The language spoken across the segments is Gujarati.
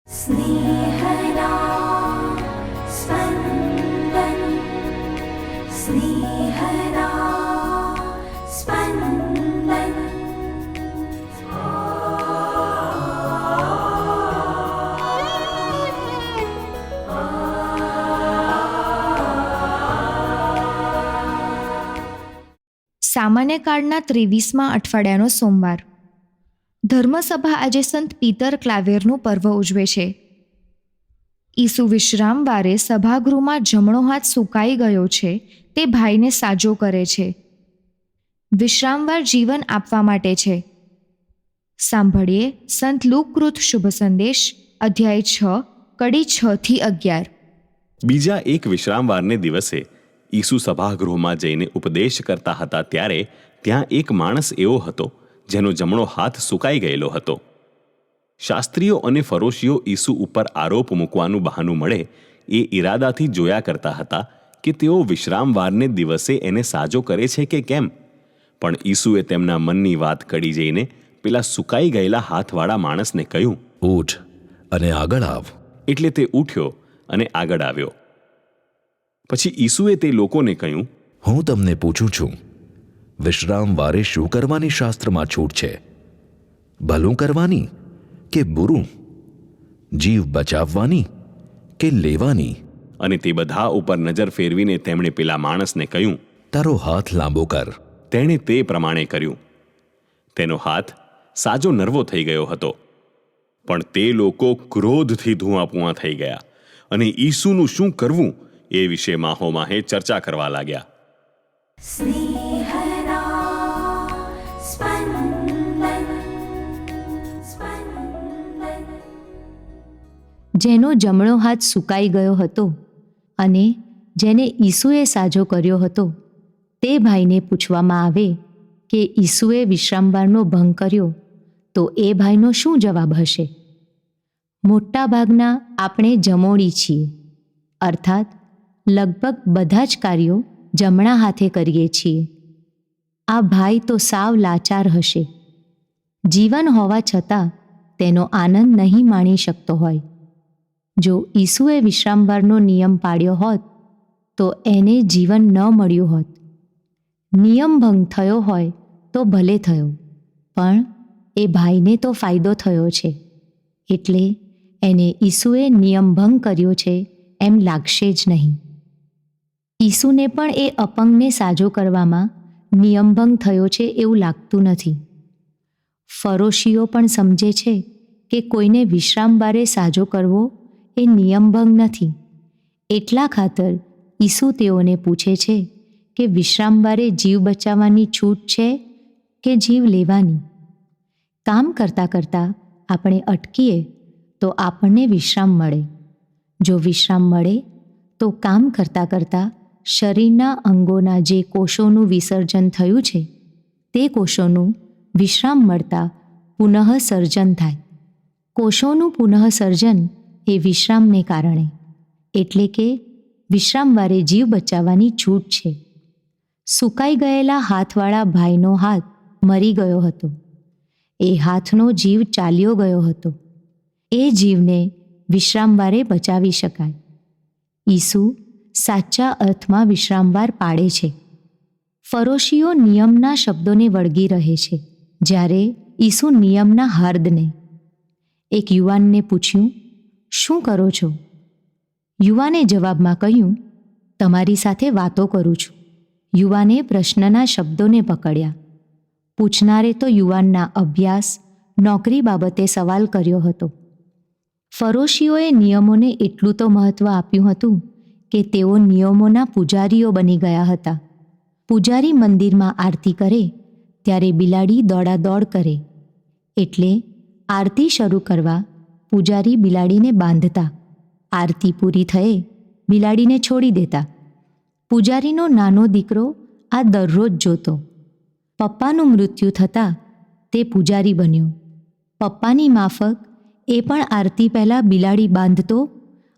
સ્નેહના સ્પંદન, સ્નેહના સ્પંદન. સામાન્ય કાળના 23મા અઠવાડિયાનો સોમવાર. ધર્મસભા આજે સંત પીતર ક્લાવેરનું પર્વ ઉજવે છે. ઈસુ વિશ્રામવારે સભાગૃહમાં જમણો હાથ સુકાઈ ગયો છે તે ભાઈને સાજો કરે છે. વિશ્રામવાર જીવન આપવા માટે છે. સાંભળીએ સંત લુકકૃત શુભ સંદેશ, અધ્યાય 6, કડી 6-11. બીજા એક વિશ્રામવારને દિવસે ઈસુ સભાગૃહમાં જઈને ઉપદેશ કરતા હતા ત્યારે ત્યાં એક માણસ એવો હતો જેનો જમણો હાથ સુકાઈ ગયેલો હતો. શાસ્ત્રીઓ અને ફરોશીઓ ઈસુ ઉપર આરોપ મૂકવાનું બહાનું મળે એ ઈરાદાથી જોયા કરતા હતા કે તેઓ વિશ્રામવારને દિવસે એને સાજો કરે છે કે કેમ. પણ ઈસુએ તેમના મનની વાત કડી જઈને પેલા સુકાઈ ગયેલા હાથવાળા માણસને કહ્યું, ઊઠ અને આગળ આવ. એટલે તે ઉઠ્યો અને આગળ આવ્યો. પછી ઈસુએ તે લોકોને કહ્યું, હું તમને પૂછું છું, વિશ્રામવારે શું કરવાની શાસ્ત્રમાં છૂટ છે? ભલું કરવાની કે બુરું? જીવ બચાવવાની કે લેવાની? અને તે બધા ઉપર નજર ફેરવીને તેમણે પેલા માણસને કહ્યું, તારો હાથ લાંબો કર. તેણે તે પ્રમાણે કર્યું. તેનો હાથ સાજો નરવો થઈ ગયો હતો. પણ તે લોકો ક્રોધથી ધુઆપુઆ થઈ ગયા અને ઈસુનું શું કરવું એ વિશે માહોમાહે ચર્ચા કરવા લાગ્યા. સ્નેહના સ્પંદન, સ્પંદન. જેનો જમણો હાથ સુકાઈ ગયો હતો અને જેને ઈસુએ સાજો કર્યો હતો તે ભાઈને પૂછવામાં આવે કે ઈસુએ વિશ્રામવારનો ભંગ કર્યો તો એ ભાઈનો શું જવાબ હશે? મોટાભાગના આપણે જમોડી છીએ, અર્થાત લગભગ બધા જ કાર્યો જમણા હાથે કરીએ છીએ. આ ભાઈ તો સાવ લાચાર હશે. જીવન હોવા છતાં તેનો આનંદ નહીં માણી શકતો હોય. જો ઈસુએ વિશ્રામવારનો નિયમ પાડ્યો હોત તો એને જીવન ન મળ્યું હોત. નિયમ ભંગ થયો હોય તો ભલે થયો, પણ એ ભાઈને તો ફાયદો થયો છે, એટલે એને ઈસુએ નિયમ ભંગ કર્યો છે એમ લાગશે જ નહીં. ઈસુને પણ એ અપંગને સાજો કરવામાં નિયમભંગ થયો છે એવું લાગતું નથી. ફરોશીઓ પણ સમજે છે કે કોઈને વિશ્રામવારે સાજો કરવો એ નિયમભંગ નથી. એટલા ખાતર ઈસુ તેઓને પૂછે છે કે વિશ્રામવારે જીવ બચાવવાની છૂટ છે કે જીવ લેવાની? કામ કરતાં કરતાં આપણે અટકીએ તો આપણને વિશ્રામ મળે. જો વિશ્રામ મળે તો કામ કરતાં કરતાં શરીરના અંગોના જે કોષોનું વિસર્જન થયું છે તે કોષોનું વિશ્રામ મળતા પુનઃસર્જન થાય. કોષોનું પુનઃસર્જન એ વિશ્રામને કારણે, એટલે કે વિશ્રામવારે જીવ બચાવવાની છૂટ છે. સુકાઈ ગયેલા હાથવાળા ભાઈનો હાથ મરી ગયો હતો. એ હાથનો જીવ ચાલ્યો ગયો હતો. એ જીવને વિશ્રામવારે બચાવી શકાય. ઈસુ સાચા અર્થમાં વિશ્રામવાર પાડે છે. ફરોશીઓ નિયમના શબ્દોને વળગી રહે છે, જ્યારે ઈસુ નિયમના હાર્દને. એક યુવાનને પૂછ્યું, શું કરો છો? યુવાને જવાબમાં કહ્યું, તમારી સાથે વાતો કરું છું. યુવાને પ્રશ્નના શબ્દોને પકડ્યા. પૂછનારે તો યુવાનના અભ્યાસ, નોકરી બાબતે સવાલ કર્યો હતો. ફરોશીઓએ નિયમોને એટલું તો મહત્ત્વ આપ્યું હતું કે તેઓ નિયમોના પૂજારીઓ બની ગયા હતા. પૂજારી મંદિરમાં આરતી કરે ત્યારે બિલાડી દોડાદોડ કરે, એટલે આરતી શરૂ કરવા પૂજારી બિલાડીને બાંધતા. આરતી પૂરી થયે બિલાડીને છોડી દેતા. પૂજારીનો નાનો દીકરો આ દરરોજ જોતો. પપ્પાનું મૃત્યુ થતાં તે પૂજારી બન્યો. પપ્પાની માફક એ પણ આરતી પહેલાં બિલાડી બાંધતો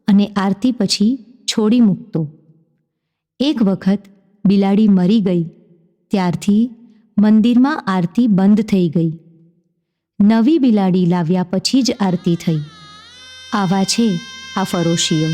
અને આરતી પછી છોડી મૂકતો. એક વખત બિલાડી મરી ગઈ ત્યારથી મંદિરમાં આરતી બંધ થઈ ગઈ. નવી બિલાડી લાવ્યા પછી જ આરતી થઈ. આવા છે આ ફરોશીઓ.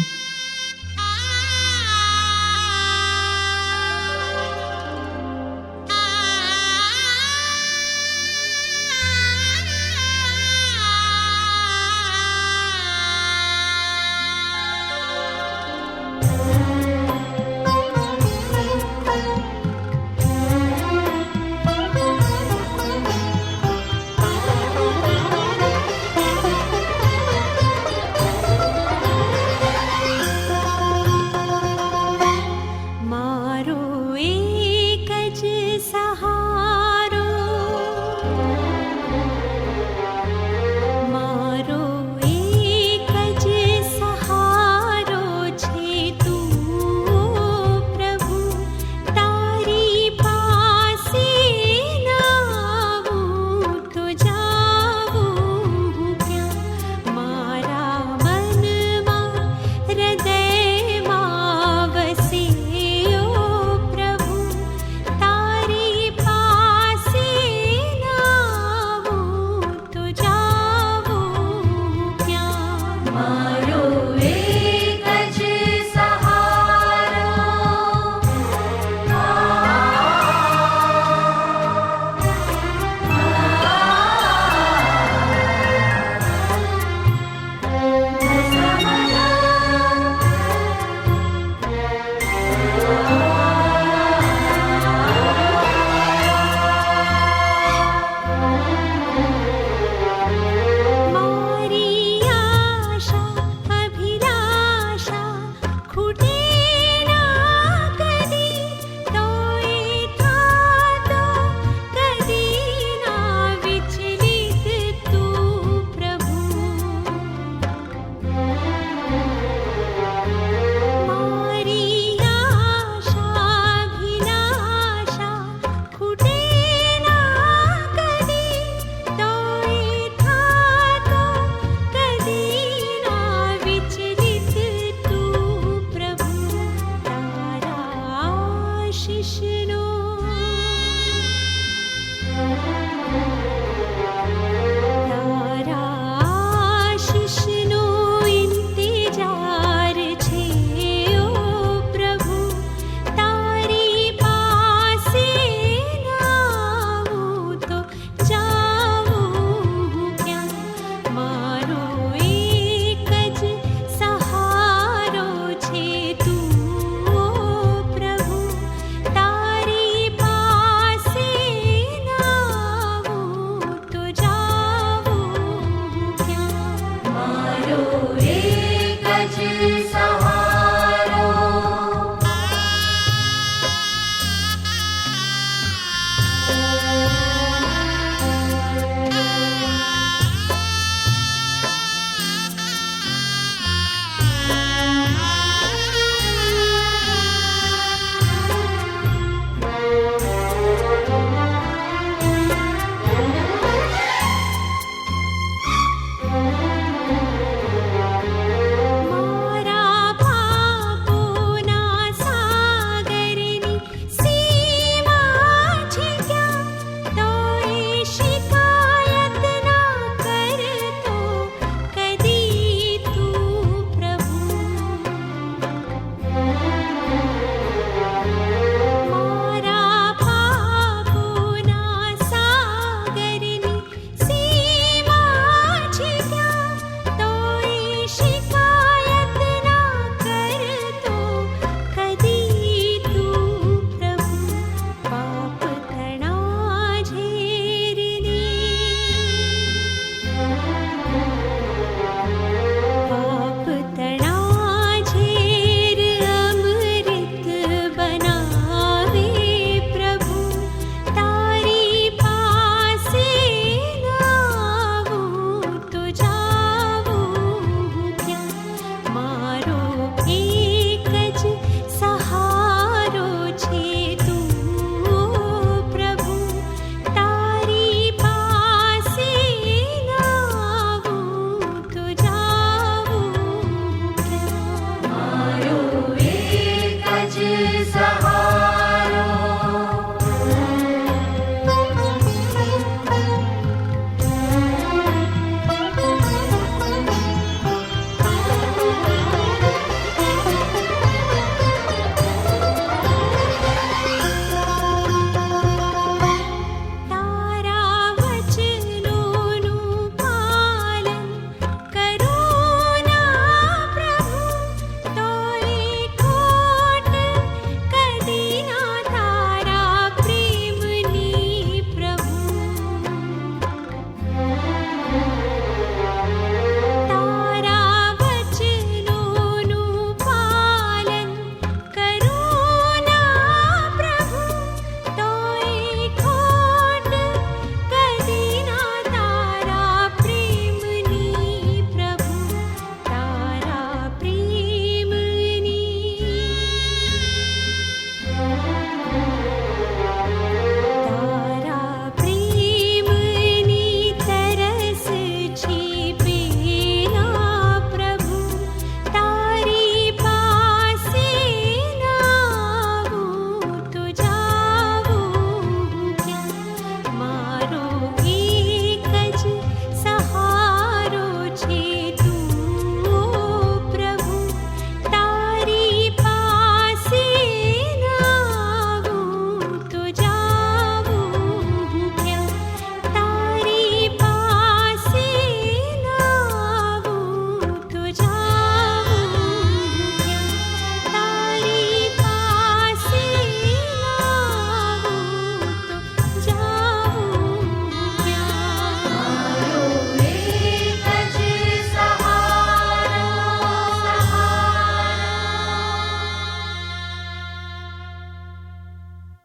શિકાર